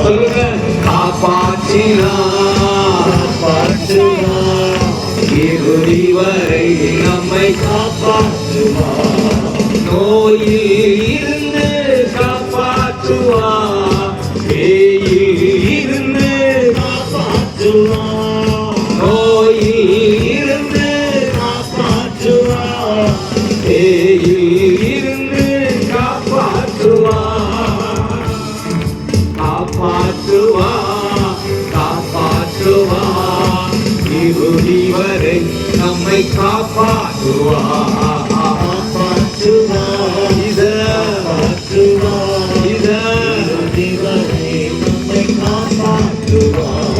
சொல்லுங்க. காப்பாற்றினார் இறுதி வரை நம்மை காப்பாற்றுவார். நோயில் இருந்து காப்பாற்றுவார், பேயில் இருந்து காப்பாற்றுவார். நோயில் இருந்து காப்பாற்றுவார், பேயில் இருந்து காப்பாற்றுவார். காப்பாற்றுவார், காப்பாற்றுவார், இறுதி வரை நம்மை காப்பாற்றுவார். காப்பாற்றுவார், இறுதி வரை நம்மை காப்பாற்றுவார்.